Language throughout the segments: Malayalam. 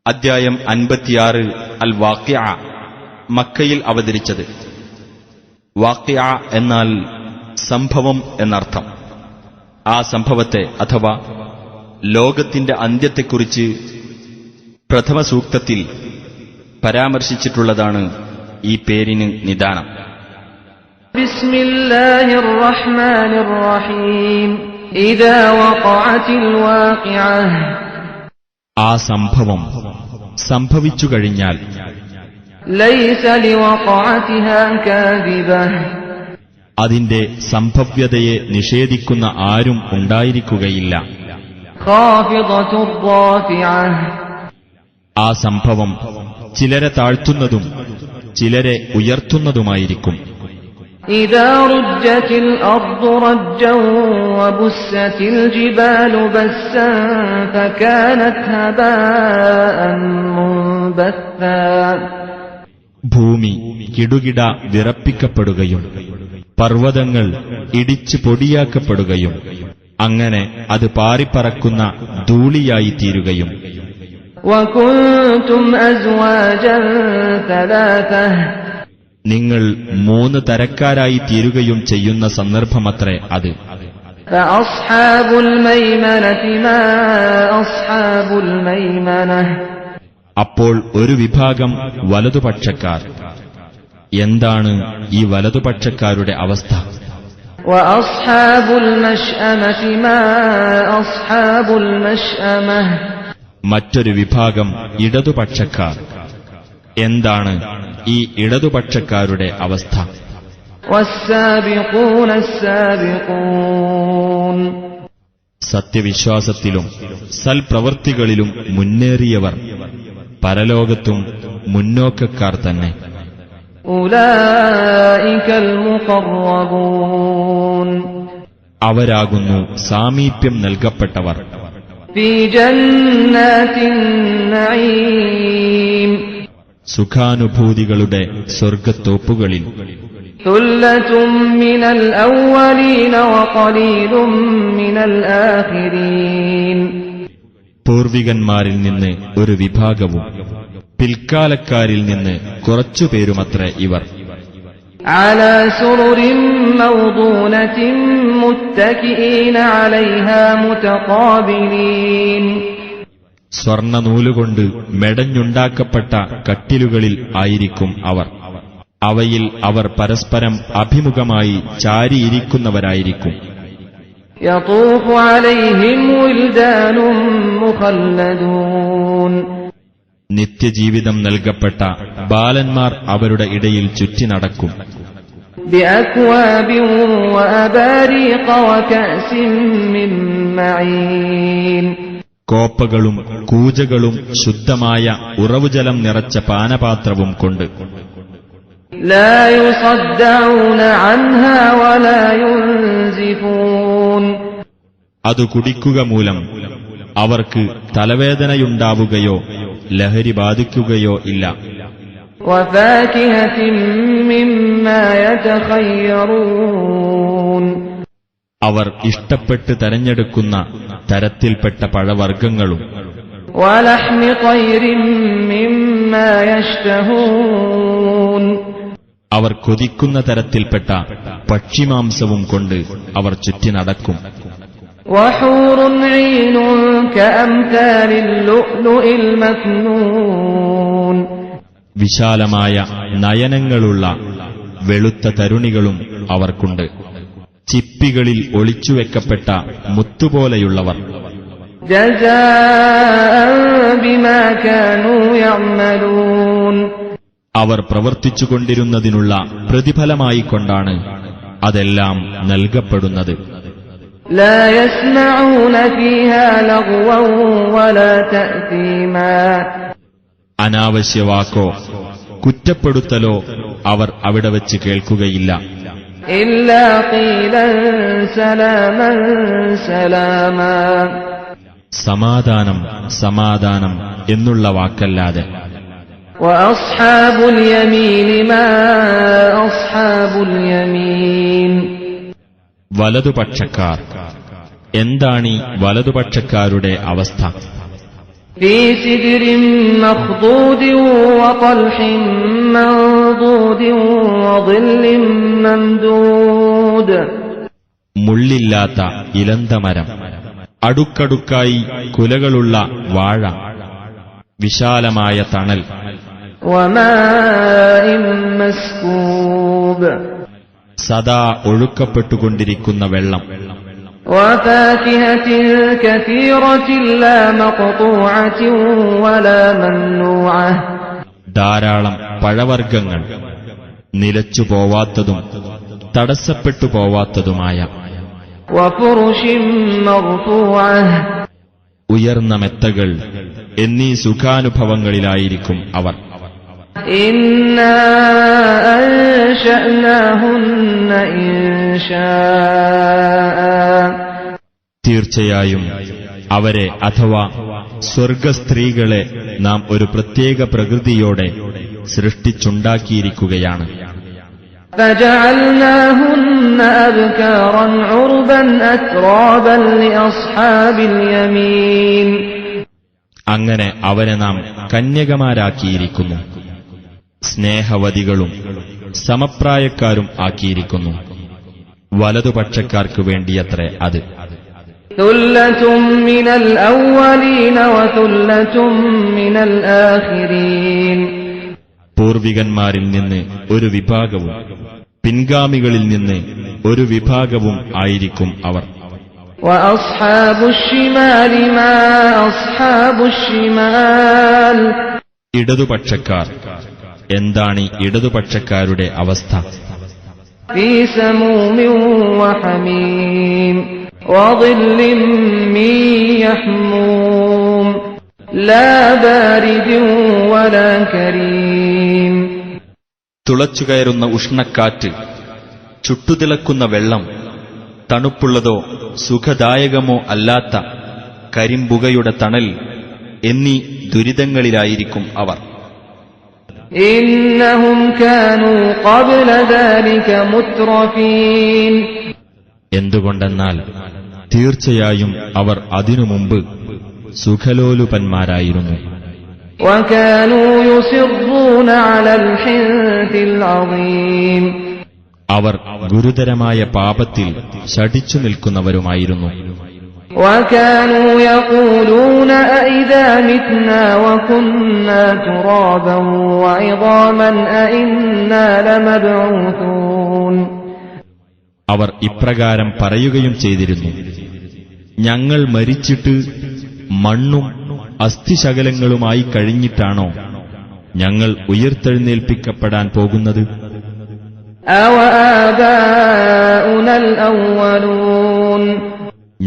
അദ്ധ്യായം 56 അൽ വാഖിഅ, മക്കയിൽ അവതരിച്ചത്. വാഖിഅ എന്നാൽ സംഭവം എന്നർത്ഥം. ആ സംഭവത്തെ അഥവാ ലോകത്തിന്റെ അന്ത്യത്തെക്കുറിച്ച് പ്രഥമ സൂക്തത്തിൽ പരാമർശിച്ചിട്ടുള്ളതാണ് ഈ പേരിന് നിദാനം. ബിസ്മില്ലാഹിർ റഹ്മാനിർ റഹീം. ഇദാ വഖഅത്തിൽ വാഖിഅ. ആ സംഭവം സംഭവിച്ചു കഴിഞ്ഞാൽ ലൈസ ലിവഖഅതിഹാ കാദിബഹ. അതിന്റെ സംഭവ്യതയെ നിഷേധിക്കുന്ന ആരും ഉണ്ടായിരിക്കുകയില്ല. ഖാഫിദത്തുർ റാഫിഅ. ആ സംഭവം ചിലരെ താഴ്ത്തുന്നതും ചിലരെ ഉയർത്തുന്നതുമായിരിക്കും. ഇദാ റുജ്ജത്തിൽ അർദു റജ്ജൻ വബുസ്സത്തിൽ ജിബാലു ബസ്സൻ ഫകാനത് ഹബാഅൻ മുൻബസ്സാ. ഭൂമി കിടുകിട വിറപ്പിക്കപ്പെടുകയും പർവ്വതങ്ങൾ ഇടിച്ചു പൊടിയാക്കപ്പെടുകയും അങ്ങനെ അത് പാറിപ്പറക്കുന്ന ധൂളിയായി തീരുകയും. വകുൻതും അസ്വാജൻ തലാതഹ. നിങ്ങൾ 3 തരക്കാരായി തീരുകയും ചെയ്യുന്ന സന്ദർഭമത്രേ അത്. ഫഅസ്ഹാബുൽ മൈമനതി മാ അസ്ഹാബുൽ മൈമനഹ. അപ്പോൾ ഒരു വിഭാഗം വലതുപക്ഷക്കാർ. എന്താണ് ഈ വലതുപക്ഷക്കാരുടെ അവസ്ഥ? വഅസ്ഹാബുൽ മശ്അമതി മാ അസ്ഹാബുൽ മശ്അമഹ. മറ്റൊരു വിഭാഗം ഇടതുപക്ഷക്കാർ. എന്താണ് ഈ ഇടതുപക്ഷക്കാരുടെ അവസ്ഥ? വസ്സാബിഖൂന അസ്സാബിഖൂൻ. സത്യവിശ്വാസത്തിലും സൽപ്രവൃത്തികളിലും മുന്നേറിയവർ പരലോകത്തും മുന്നോക്കക്കാർ തന്നെ. ഉലൈകൽ മുഖറബൂൻ. അവരാകുന്നു സാമീപ്യം നൽകപ്പെട്ടവർ. ഫീ ജന്നാത്തിൻ നഈം. സുഖാനുഭൂതികളുടെ സ്വർഗത്തോപ്പുകളിൽ. സുല്ലത്തും മിനൽ അവ്വലീന വഖലീലും മിനൽ ആഖിരീൻ. പൂർവികന്മാരിൽ നിന്ന് ഒരു വിഭാഗവും പിൽക്കാലക്കാരിൽ നിന്ന് കുറച്ചുപേരുമത്രേ ഇവർ. അലാ സുറുരിൻ മൗദൂനത്തിൻ മുത്തകിഈന അലൈഹാ മുതഖാബിലീൻ. സ്വർണ്ണനൂലുകൊണ്ട് മെടഞ്ഞുണ്ടാക്കപ്പെട്ട കട്ടിലുകളിൽ ആയിരിക്കും അവർ. അവയിൽ അവർ പരസ്പരം അഭിമുഖമായി ചാരിയിരിക്കുന്നവരായിരിക്കും. യതൂഫു അലൈഹിം വിൽദാനും മുഖല്ലദൂൻ. നിത്യജീവിതം നൽകപ്പെട്ട ബാലന്മാർ അവരുടെ ഇടയിൽ ചുറ്റി നടക്കും. ബിഅക്വാബിൻ വഅബാരീഖ വകഅസിൻ മിൻ മഈൻ. കോപ്പകളും കൂജകളും ശുദ്ധമായ ഉറവുജലം നിറച്ച പാനപാത്രവും കൊണ്ട്. ലാ യുസദ്ദഊന അൻഹാ വലാ യുൻസിഫൂൻ. അത് കുടിക്കുക മൂലം അവർക്ക് തലവേദനയുണ്ടാവുകയോ ലഹരി ബാധിക്കുകയോ ഇല്ല. വഫാകിഹത്തിൻ മിമ്മാ യതഖയ്യറൂൻ. അവർ ഇഷ്ടപ്പെട്ട് തെരഞ്ഞെടുക്കുന്ന തരത്തിൽപ്പെട്ട പഴവർഗ്ഗങ്ങളും. വലഹ്മി ത്വയ്രിൻ മിമ്മാ യശ്തഹൂൻ. അവർ കൊതിക്കുന്ന തരത്തിൽപ്പെട്ട പക്ഷിമാംസവും കൊണ്ട് അവർ ചുറ്റി നടക്കും. വഹൂറുൻ ഈനുൻ കഅംതാലിൽ ലുഅ്ലുഇൽ മക്നൂൻ. വിശാലമായ നയനങ്ങളുള്ള വെളുത്ത തരുണികളും അവർക്കുണ്ട്. ചിപ്പികളിൽ ഒളിച്ചുവെക്കപ്പെട്ട മുത്തുപോലെയുള്ളവർ. ജസാഅൻ ബിമാ കാനൂ യഅമലൂൻ. അവർ പ്രവർത്തിച്ചുകൊണ്ടിരുന്നതിനുള്ള പ്രതിഫലമായിക്കൊണ്ടാണ് അതെല്ലാം നൽകപ്പെടുന്നത്. ലാ യസ്മഊന ഫീഹാ ലഗ്വൻ വലാ തഅതീമാ. അനാവശ്യവാക്കോ കുറ്റപ്പെടുത്തലോ അവർ അവിടെ വച്ച് കേൾക്കുകയില്ല. ഇല്ലാ ഖീലൻ സലാമൻ സലാമാ. സമാധാനം സമാധാനം എന്നുള്ള വാക്കല്ലാതെ. വഅസ്ഹാബുൽ യമീനി മാ അസ്ഹാബുൽ യമീൻ. വലതുപക്ഷക്കാർ. എന്താണീ വലതുപക്ഷക്കാരുടെ അവസ്ഥ? في سدر مخضود وطلح منضود وظل ممدود മുള്ളില്ലാത്ത ഇലന്തമരം, അടുക്കടുക്കായി കുലകളുള്ള വാഴ, വിശാലമായ തണൽ, وماء مسكوب സദാ ഒഴുക്കപ്പെട്ടുകൊണ്ടിരിക്കുന്ന വെള്ളം, وفاكهة كثيرة لا مقطوعة ولا ممنوعة ധാരാളം പഴവർഗ്ഗങ്ങൾ, നിലച്ചു പോവാത്തതും തടസ്സപ്പെട്ടു പോവാത്തതുമായ, وفرش مرفوعة ഉയർന്ന മെത്തകൾ എന്നീ സുഖാനുഭവങ്ങളിലായിരിക്കും അവർ. إنا أنشأناهن إنشاء തീർച്ചയായും അവരെ അഥവാ സ്വർഗസ്ത്രീകളെ നാം ഒരു പ്രത്യേക പ്രകൃതിയോടെ സൃഷ്ടിച്ചുണ്ടാക്കിയിരിക്കുകയാണ്. فجعلناهن أبكارا عربا أترابا لأصحاب اليمين അങ്ങനെ അവരെ നാം കന്യകമാരാക്കിയിരിക്കുന്നു, സ്നേഹവതികളും സമപ്രായക്കാരും ആക്കിയിരിക്കുന്നു. വലതുപക്ഷക്കാർക്കു വേണ്ടിയത്രേ അത്. ثلة من الأولين وثلة من الآخرين പൂർവികന്മാരിൽ നിന്ന് ഒരു വിഭാഗവും പിൻഗാമികളിൽ നിന്ന് ഒരു വിഭാഗവും ആയിരിക്കും അവർ. وأصحاب الشمال ما أصحاب الشمال ഇടതുപക്ഷക്കാർ, എന്താണ് ഇടതുപക്ഷക്കാരുടെ അവസ്ഥ? في سموم وحميم وظل من يحموم لا بارد ولا كريم തുളച്ചുകയറുന്ന ഉഷ്ണക്കാറ്റ്, ചുട്ടുതിളക്കുന്ന വെള്ളം, തണുപ്പുള്ളതോ സുഖദായകമോ അല്ലാത്ത കരിമ്പുകയുടെ തണൽ എന്നീ ദുരിതങ്ങളിലായിരിക്കും അവർ. إنهم كانوا قبل ذلك مترفين എന്തുകൊണ്ടെന്നാൽ തീർച്ചയായും അവർ അതിനു മുമ്പ് സുഖലോലുപന്മാരായിരുന്നു. وكانوا يصرون على الحنث العظيم അവർ ഗുരുതരമായ പാപത്തിൽ ശഠിച്ചു നിൽക്കുന്നവരുമായിരുന്നു. وكانوا يقولون أئذا متنا وكنا ترابا وعظاما أئنا لمبعوثون അവർ ഇപ്രകാരം പറയുകയും ചെയ്തിരുന്നു, ഞങ്ങൾ മരിച്ചിട്ട് മണ്ണും അസ്ഥിശകലങ്ങളുമായി കഴിഞ്ഞിട്ടാണോ ഞങ്ങൾ ഉയർത്തെഴുന്നേൽപ്പിക്കപ്പെടാൻ പോകുന്നത്? أَوَآبَاؤُنَا الْأَوَّلُونَ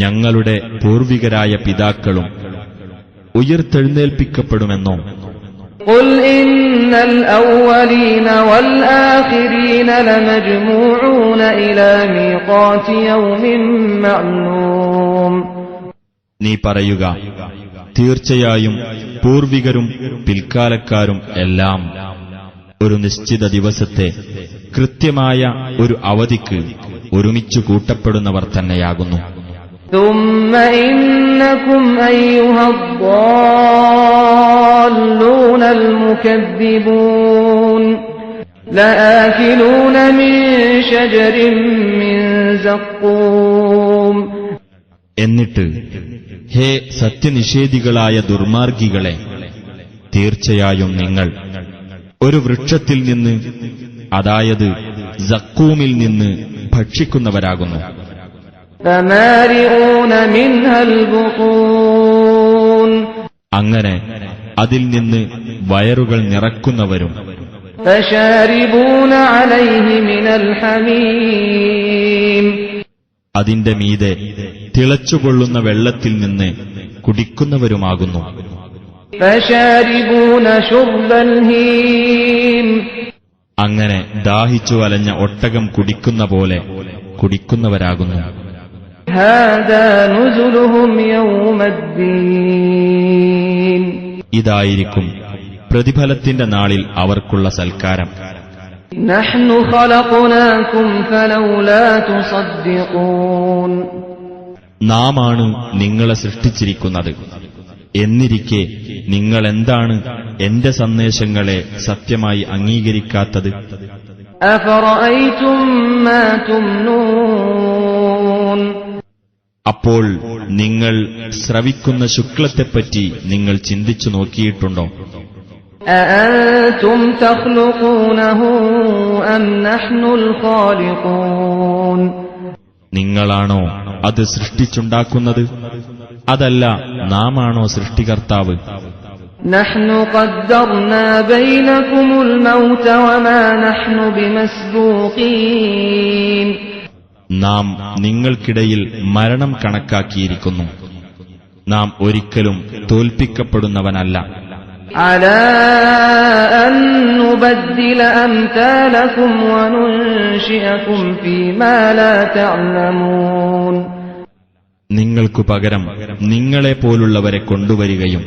ഞങ്ങളുടെ പൂർവികരായ പിതാക്കളും ഉയർത്തെഴുന്നേൽപ്പിക്കപ്പെടുമെന്നോ? قُلْ إِنَّ الْأَوَّلِينَ وَالْآخِرِينَ لَمَجْمُوعُونَ إِلَى مِيقَاتِ يَوْمٍ مَّعْلُومٍ നീ പറയുക, തീർച്ചയായും പൂർവികരും പിൽക്കാലക്കാരും എല്ലാം ഒരു നിശ്ചിത ദിവസത്തെ കൃത്യമായ ഒരു അവധിക്ക് ഒരുമിച്ചു കൂട്ടപ്പെടുന്നവർ തന്നെയാകുന്നു. ثُمَّ إِنَّكُمْ أَيُّهَا الضَّالُّونَ الْمُكَذِّبُونَ لَآكِلُونَ مِنْ شَجَرٍ مِّنْ زَقُّومٍ എന്നിട്ട്, ഹേ സത്യനിഷേധികളായ ദുർമാർഗികളെ, തീർച്ചയായും നിങ്ങൾ ഒരു വൃക്ഷത്തിൽ നിന്ന്, അതായത് സക്കൂമിൽ നിന്ന് ഭക്ഷിക്കുന്നവരാകുന്നു. فَمَالِئُونَ مِنْهَا الْبُطُونَ അങ്ങനെ അതിൽ നിന്ന് വയറുകൾ നിറക്കുന്നവരും, فَشَارِبُونَ عَلَيْهِ مِنَ الْحَمِيمِ അതിന്റെ മീതെ തിളച്ചുകൊള്ളുന്ന വെള്ളത്തിൽ നിന്ന് കുടിക്കുന്നവരുമാകുന്നു. فَشَارِبُونَ شُرْبَ الْهِيمِ അങ്ങനെ ദാഹിച്ചു അലഞ്ഞ ഒട്ടകം കുടിക്കുന്ന പോലെ കുടിക്കുന്നവരാകുന്നു. هَذَا نُزُلُهُمْ يَوْمَ الدِّينِ ഇതായിരിക്കും പ്രതിഫലത്തിന്റെ നാളിൽ അവർക്കുള്ള സൽക്കാരം. نَحْنُ خَلَقْنَاكُمْ فَلَوْلَا تُصَدِّقُونَ നാമാണ് നിങ്ങളെ സൃഷ്ടിച്ചിരിക്കുന്നത്, എന്നിരിക്കെ നിങ്ങളെന്താണ് എന്റെ സന്ദേശങ്ങളെ സത്യമായി അംഗീകരിക്കാത്തത്? أفرأيتم ما تمنون അപ്പോൾ നിങ്ങൾ ശ്രവിക്കുന്ന ശുക്ലത്തെപ്പറ്റി നിങ്ങൾ ചിന്തിച്ചു നോക്കിയിട്ടുണ്ടോ? أأنتم تخلقونه أم نحن الخالقون നിങ്ങളാണോ അത് സൃഷ്ടിച്ചുണ്ടാക്കുന്നത്, അതല്ല നാമാണോ സൃഷ്ടികർത്താവ്? نحن قدرنا بينكم الموت وما نحن بمسبوقين നാം നിങ്ങൾക്കിടയിൽ മരണം കണക്കാക്കിയിരിക്കുന്നു. നാം ഒരിക്കലും തോൽപ്പിക്കപ്പെടുന്നവനല്ല. على أن نبدل أمثالكم وننشئكم فيما لا تعلمون നിങ്ങൾക്കു പകരം നിങ്ങളെപ്പോലുള്ളവരെ കൊണ്ടുവരികയും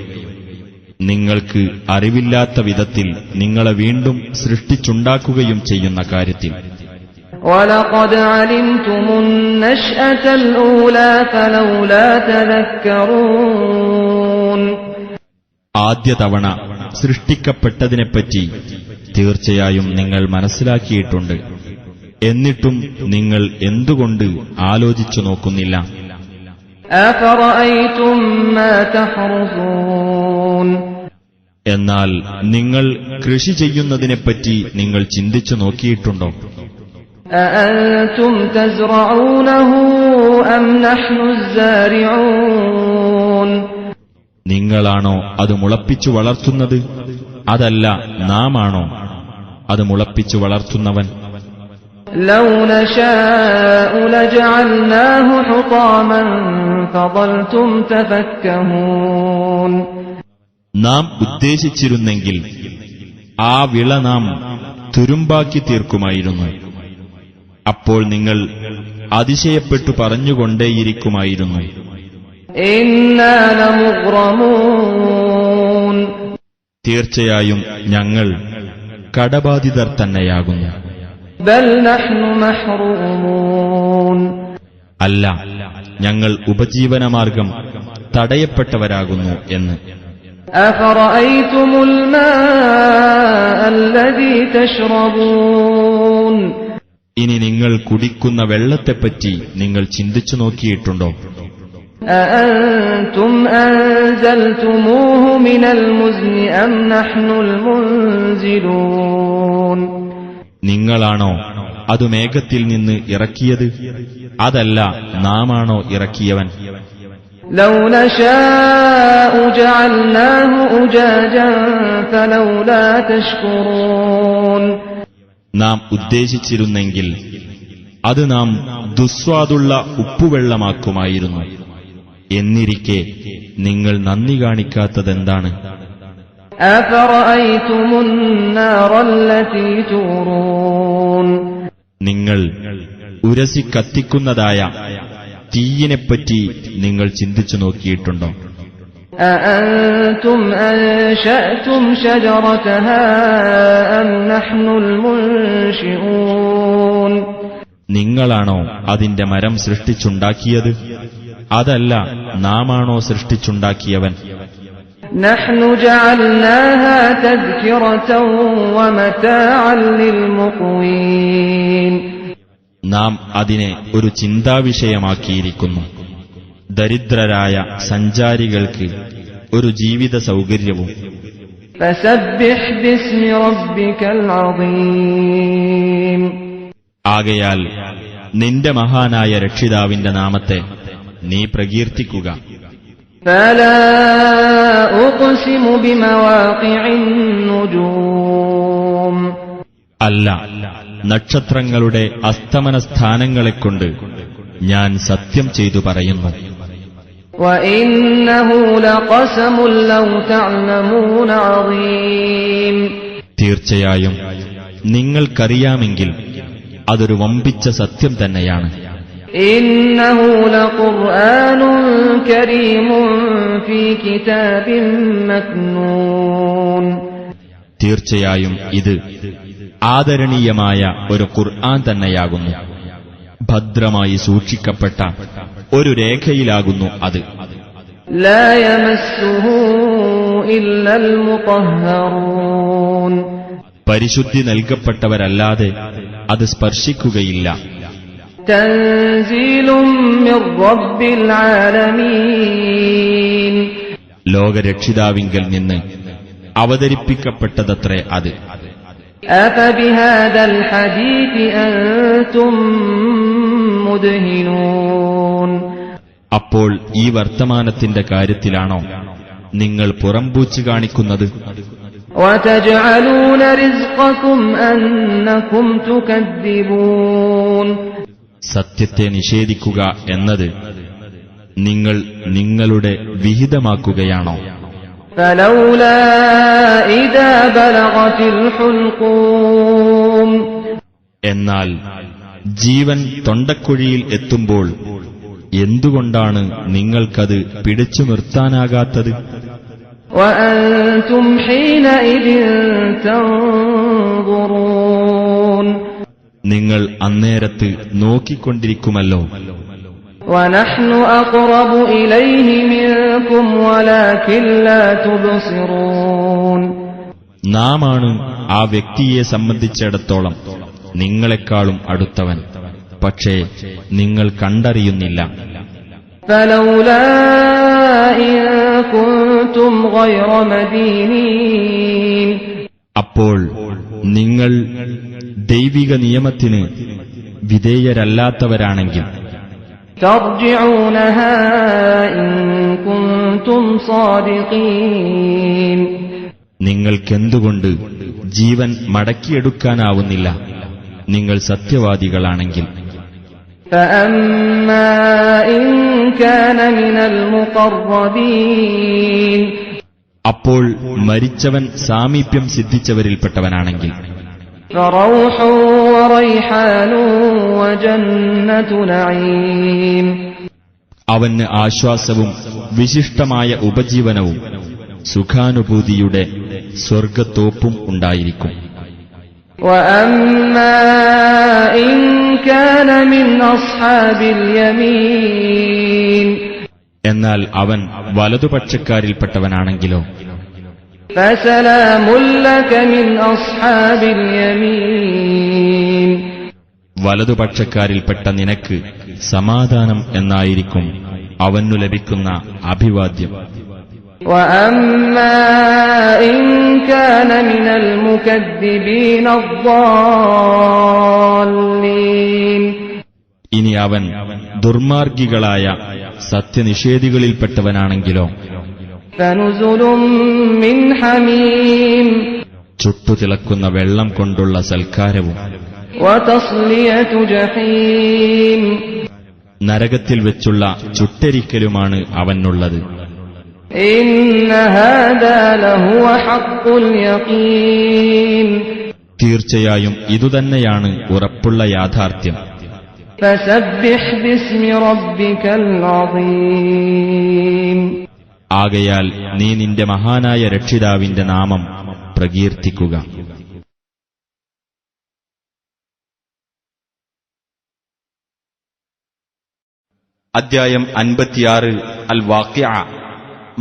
നിങ്ങൾക്ക് അറിവില്ലാത്ത വിധത്തിൽ നിങ്ങളെ വീണ്ടും സൃഷ്ടിച്ചുണ്ടാക്കുകയും ചെയ്യുന്ന കാര്യത്തിൽ. وَلَقَدْ عَلِمْتُمُ النَّشْأَةَ الْأُولَى فَلَوْلَا تَذَكَّرُونَ ആദ്യ തവണ സൃഷ്ടിക്കപ്പെട്ടതിനെപ്പറ്റി തീർച്ചയായും നിങ്ങൾ മനസ്സിലാക്കിയിട്ടുണ്ട്. എന്നിട്ടും നിങ്ങൾ എന്തുകൊണ്ട് ആലോചിച്ചു നോക്കുന്നില്ല? أَفَرَأَيْتُم مَّا تَحْرُثُونَ എന്നാൽ നിങ്ങൾ കൃഷി ചെയ്യുന്നതിനെപ്പറ്റി നിങ്ങൾ ചിന്തിച്ചു നോക്കിയിട്ടുണ്ടോ? أأنتم تزرعونه أم نحن الزارعون നിങ്ങളാണോ അത് മുളപ്പിച്ചു വളർത്തുന്നത്, അതല്ല നാമാണോ അത് മുളപ്പിച്ചു വളർത്തുന്നവൻ? لو نشاء لجعلناه حطاما فظلتم تفكهون നാം ഉദ്ദേശിച്ചിരുന്നെങ്കിൽ ആ വിള നാം തുരുമ്പാക്കി തീർക്കുമായിരുന്നു. അപ്പോൾ നിങ്ങൾ അതിശയപ്പെട്ടു പറഞ്ഞുകൊണ്ടേയിരിക്കുമായിരുന്നു, إنا لمغرمون തീർച്ചയായും ഞങ്ങൾ കടബാധിതർ തന്നെയാകുന്നു. بل نحن محرومون അല്ല, ഞങ്ങൾ ഉപജീവനമാർഗം തടയപ്പെട്ടവരാകുന്നു എന്ന്. أفرأيتم الماء الذي تشربون ഇനി നിങ്ങൾ കുടിക്കുന്ന വെള്ളത്തെപ്പറ്റി നിങ്ങൾ ചിന്തിച്ചു നോക്കിയിട്ടുണ്ടോ? أأنتم أنزلتموه من المزن أم نحن المنزلون നിങ്ങളാണോ അത് മേഘത്തിൽ നിന്ന് ഇറക്കിയത്, അതല്ല നാമാണോ ഇറക്കിയവൻ? لو نشاء جعلناه أجاجا فلولا تشكرون നാം ഉദ്ദേശിച്ചിരുന്നെങ്കിൽ അത് നാം ദുസ്വാദുള്ള ഉപ്പുവെള്ളമാക്കുമായിരുന്നു. എന്നിരിക്കെ നിങ്ങൾ നന്ദി കാണിക്കാത്തതെന്താണ്? أفرأيتم النار التي تورون നിങ്ങൾ ഉരസി കത്തിക്കുന്നതായ തീയിനെപ്പറ്റി നിങ്ങൾ ചിന്തിച്ചു നോക്കിയിട്ടുണ്ടോ? أأنتم أنشأتم شجرتها أم نحن المنشئون നിങ്ങളാണോ അതിന്റെ മരം സൃഷ്ടിച്ചുണ്ടാക്കിയത്, അതല്ല നാമാണോ സൃഷ്ടിച്ചുണ്ടാക്കിയവൻ? نحن جعلناها تذكرة ومتاعا للمقوين നാം അതിനെ ഒരു ചിന്താവിഷയമാക്കിയിരിക്കുന്നു, ദരിദ്രരായ സഞ്ചാരികൾക്ക് ഒരു ജീവിത സൗകര്യവും. فسبح باسم ربك العظيم ആകയാൽ നിന്റെ മഹാനായ രക്ഷിതാവിന്റെ നാമത്തെ നീ പ്രകീർത്തിക്കുക. فلا أقسم بمواقع النجوم അല്ല, നക്ഷത്രങ്ങളുടെ അസ്തമന സ്ഥാനങ്ങളെക്കൊണ്ട് ഞാൻ സത്യം ചെയ്തു പറയുന്നു. وإنه لقسم لو تعلمون عظيم തീർച്ചയായും നിങ്ങൾക്കറിയാമെങ്കിൽ അതൊരു വമ്പിച്ച സത്യം തന്നെയാണ്. إنه لقرآن كريم في كتاب مكنون തീർച്ചയായും ഇത് ആദരണീയമായ ഒരു ഖുർആൻ തന്നെയാകുന്നു. ഭദ്രമായി സൂക്ഷിക്കപ്പെട്ട ഒരു രേഖയിലാകുന്നു അത്. لا يمسه إلا المطهرون പരിശുദ്ധി നൽകപ്പെട്ടവരല്ലാതെ അത് സ്പർശിക്കുകയില്ല. تنزيل من رب العالمين ലോകരക്ഷിതാവിങ്കൽ നിന്ന് അവതരിപ്പിക്കപ്പെട്ടതത്രേ അത്. أفبهذا الحديث أنتم مدهنون അപ്പോൾ ഈ വർത്തമാനത്തിന്റെ കാര്യത്തിലാണോ നിങ്ങൾ പുറംപൂച്ച് കാണിക്കുന്നത്? وتجعلون رزقكم أنكم تكذبون സത്യത്തെ നിഷേധിക്കുക എന്നത് നിങ്ങൾ നിങ്ങളുടെ വിഹിതമാക്കുകയാണോ? فلولا إذا بلغت الحلقوم എന്നാൽ ജീവൻ തൊണ്ടക്കുഴിയിൽ എത്തുമ്പോൾ എന്തുകൊണ്ടാണ് നിങ്ങൾക്കത് പിടിച്ചു നിർത്താനാകാത്തത്? وأنتم حينئذ تنظرون നിങ്ങൾ അന്നേരത്ത് നോക്കിക്കൊണ്ടിരിക്കുമല്ലോ. ونحن أقرب إليه منكم ولكن لا تبصرون നാമാണ് ആ വ്യക്തിയെ സംബന്ധിച്ചിടത്തോളം നിങ്ങളെക്കാളും അടുത്തവൻ, പക്ഷേ നിങ്ങൾ കണ്ടറിയുന്നില്ല. فلولا إن كنتم غير مدينين അപ്പോൾ നിങ്ങൾ ദൈവിക നിയമത്തിന് വിധേയരല്ലാത്തവരാണെങ്കിൽ ترجعونها إن كنتم صادقين നിങ്ങൾക്കെന്തുകൊണ്ട് ജീവൻ മടക്കിയെടുക്കാനാവുന്നില്ല നിങ്ങൾ സത്യവാദികളാണെങ്കിൽ? فأما إن كان من المقربين അപ്പോൾ മരിച്ചവൻ സാമീപ്യം സിദ്ധിച്ചവരിൽപ്പെട്ടവനാണെങ്കിൽ فروح وريحان وجنة نعيم അവന് ആശ്വാസവും വിശിഷ്ടമായ ഉപജീവനവും സുഖാനുഭൂതിയുടെ സ്വർഗത്തോപ്പും ഉണ്ടായിരിക്കും. وأما إن كان من أصحاب اليمين എന്നാൽ അവൻ വലതുപക്ഷക്കാരിൽപ്പെട്ടവനാണെങ്കിലോ فسلام لك من أصحاب اليمين വലതുപക്ഷക്കാരിൽപ്പെട്ട നിനക്ക് സമാധാനം എന്നായിരിക്കും അവനു ലഭിക്കുന്ന അഭിവാദ്യം. وأما إن كان من المكذبين الضالين ഇനി അവൻ ദുർമാർഗികളായ സത്യനിഷേധികളിൽപ്പെട്ടവനാണെങ്കിലോ فنزل من حميم ചുട്ടുതിളക്കുന്ന വെള്ളം കൊണ്ടുള്ള സൽക്കാരവും وتصلية جحيم നരകത്തിൽ വെച്ചുള്ള ചുട്ടരിക്കലുമാണ് അവനുള്ളത്. إن هذا لهو حق اليقين തീർച്ചയായും ഇതുതന്നെയാണ് ഉറപ്പുള്ള യാഥാർത്ഥ്യം. فسبح باسم ربك العظيم ആകയാൽ നീ നിന്റെ മഹാനായ രക്ഷിതാവിന്റെ നാമം പ്രകീർത്തിക്കുക. അദ്ധ്യായം 56 അൽ വാഖിഅ,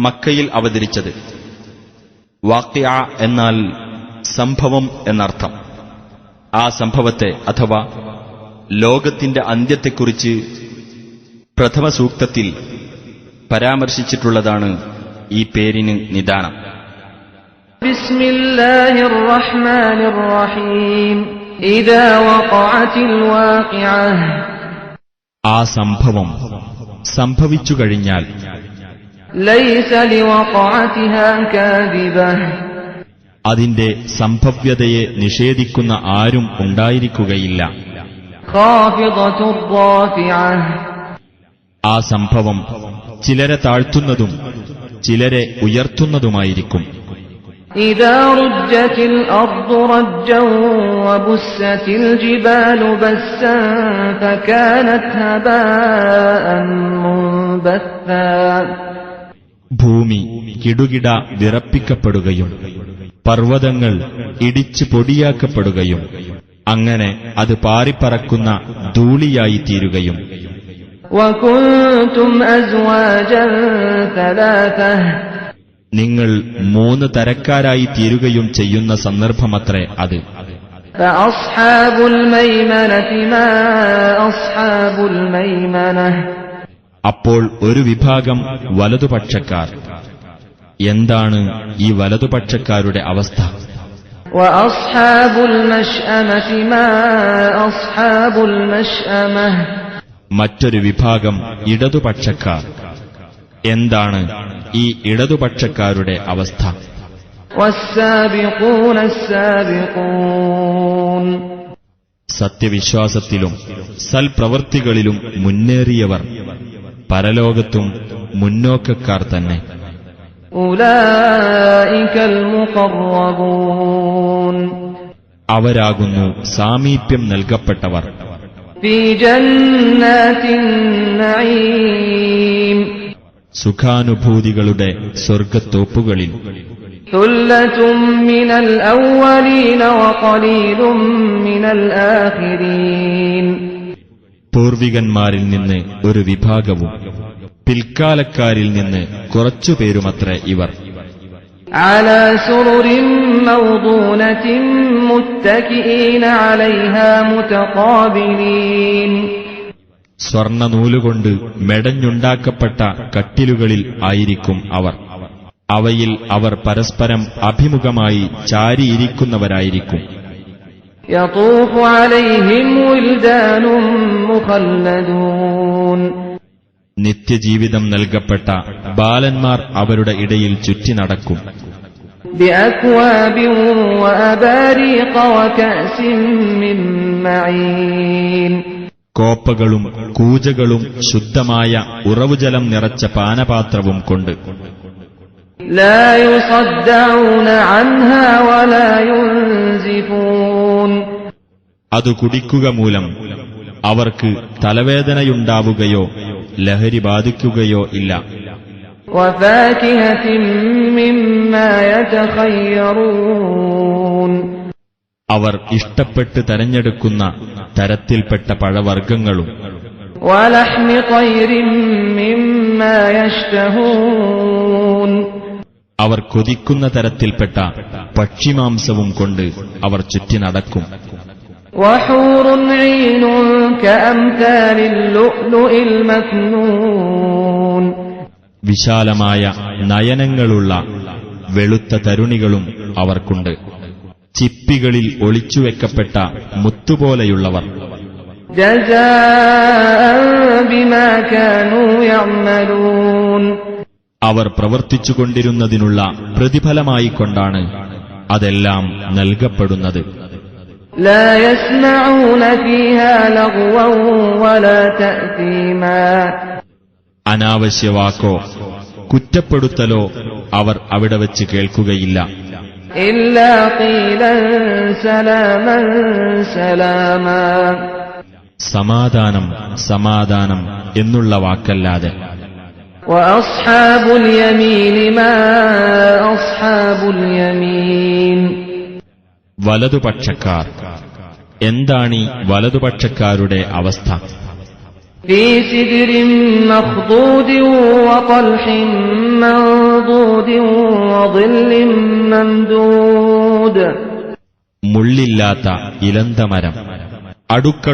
മക്കയിൽ അവതരിച്ചത്. വാഖിഅ എന്നാൽ സംഭവം എന്നർത്ഥം. ആ സംഭവത്തെ അഥവാ ലോകത്തിന്റെ അന്ത്യത്തെക്കുറിച്ച് പ്രഥമ സൂക്തത്തിൽ പരാമർശിച്ചിട്ടുള്ളതാണ് ഈ പേരിന് നിദാനം. ബിസ്മില്ലാഹിർ റഹ്മാനിർ റഹീം ഇദാ വഖഅത്തിൽ വാഖിഅ ആ സംഭവം സംഭവിച്ചു കഴിഞ്ഞാൽ ലൈസ ലിവഖഅതിഹാ കാദിബഹ അതിന്റെ സംഭവ്യതയെ നിഷേധിക്കുന്ന ആരും ഉണ്ടായിരിക്കുകയില്ല. ഖാഫിദത്തുർ റാഫിഅ ആ സംഭവം ചിലരെ താഴ്ത്തുന്നതും ചിലരെ ഉയർത്തുന്നതുമായിരിക്കും. ഇദാ റുജ്ജത്തിൽ അർദു റജ്ജൻ വബുസ്സത്തിൽ ജിബാലു ബസ്സൻ ഫകാനത് ഹബാഅൻ മുൻബത്ഥാ ഭൂമി കിടുകിട വിറപ്പിക്കപ്പെടുകയും പർവ്വതങ്ങൾ ഇടിച്ചു പൊടിയാക്കപ്പെടുകയും അങ്ങനെ അത് പാറിപ്പറക്കുന്ന ധൂളിയായിത്തീരുകയും وكنتم أزواجا ثلاثة നിങ്ങൾ 3 തരക്കാരായി തീരുകയും ചെയ്യുന്ന സന്ദർഭമത്രേ അത്. فأصحاب الميمنة ما أصحاب الميمنة അപ്പോൾ ഒരു വിഭാഗം വലതുപക്ഷക്കാർ. എന്താണ് ഈ വലതുപക്ഷക്കാരുടെ അവസ്ഥ? وأصحاب المشأمة ما أصحاب المشأمة മറ്റൊരു വിഭാഗം ഇടതുപക്ഷക്കാർ. എന്താണ് ഈ ഇടതുപക്ഷക്കാരുടെ അവസ്ഥ? والسابقون السابقون സത്യവിശ്വാസത്തിലും സൽപ്രവൃത്തികളിലും മുന്നേറിയവർ പരലോകത്തും മുന്നോക്കക്കാർ തന്നെ. أولئك المقربون അവരാകുന്നു സാമീപ്യം നൽകപ്പെട്ടവർ. في جنات النعيم സുഖാനുഭൂതികളുടെ സ്വർഗത്തോപ്പുകളിൽ. ثلة من الأولين وقليل من الآخرين പൂർവികന്മാരിൽ നിന്ന് ഒരു വിഭാഗവും പിൽക്കാലക്കാരിൽ നിന്ന് കുറച്ചുപേരുമത്രേ ഇവർ. على سرر موضونة متكئين عليها متقابلين സ്വർണ്ണനൂലുകൊണ്ട് മെടഞ്ഞുണ്ടാക്കപ്പെട്ട കട്ടിലുകളിൽ ആയിരിക്കും അവർ. അവയിൽ അവർ പരസ്പരം അഭിമുഖമായി ചാരിയിരിക്കുന്നവരായിരിക്കും. يطوف عليهم ولدان مخلدون നിത്യജീവിതം നൽകപ്പെട്ട ബാലന്മാർ അവരുടെ ഇടയിൽ ചുറ്റി നടക്കും. بأكواب وأباريق وكأس من معين കോപ്പകളും കൂജകളും ശുദ്ധമായ ഉറവുജലം നിറച്ച പാനപാത്രവും കൊണ്ട്. لا يصدعون عنها ولا ينزفون അതു കുടിക്കുക മൂലം അവർക്ക് തലവേദനയുണ്ടാവുകയോ ലഹരി ബാധിക്കുകയോ ഇല്ല. وفاكهة مما يتخيرون അവർ ഇഷ്ടപ്പെട്ട് തെരഞ്ഞെടുക്കുന്ന തരത്തിൽപ്പെട്ട പഴവർഗ്ഗങ്ങളും. ولحم طير مما يشتهون അവർ കൊതിക്കുന്ന തരത്തിൽപ്പെട്ട പക്ഷിമാംസവും കൊണ്ട് അവർ ചുറ്റി നടക്കും. وحور عين كأمثال اللؤلؤ المكنون വിശാലമായ നയനങ്ങളുള്ള വെളുത്ത തരുണികളും അവർക്കുണ്ട്. ചിപ്പികളിൽ ഒളിച്ചുവെക്കപ്പെട്ട മുത്തുപോലെയുള്ളവർ. جزاء بما كانوا يعملون അവർ പ്രവർത്തിച്ചുകൊണ്ടിരുന്നതിനുള്ള പ്രതിഫലമായിക്കൊണ്ടാണ് അതെല്ലാം നൽകപ്പെടുന്നത്. لا يسمعون فيها لغوا ولا تأثيما അനാവശ്യവാക്കോ കുറ്റപ്പെടുത്തലോ അവർ അവിടെ വച്ച് കേൾക്കുകയില്ല. إلا قيلا سلاما سلاما സമാധാനം സമാധാനം എന്നുള്ള വാക്കല്ലാതെ. وأصحاب اليمين ما أصحاب اليمين വലതുപക്ഷക്കാർ. എന്താണീ വലതുപക്ഷക്കാരുടെ അവസ്ഥ? في سدر مخضود وطلح منضود وظل ممدود മുള്ളില്ലാത്ത ഇലന്തമരം, അടുക്കടുത്ത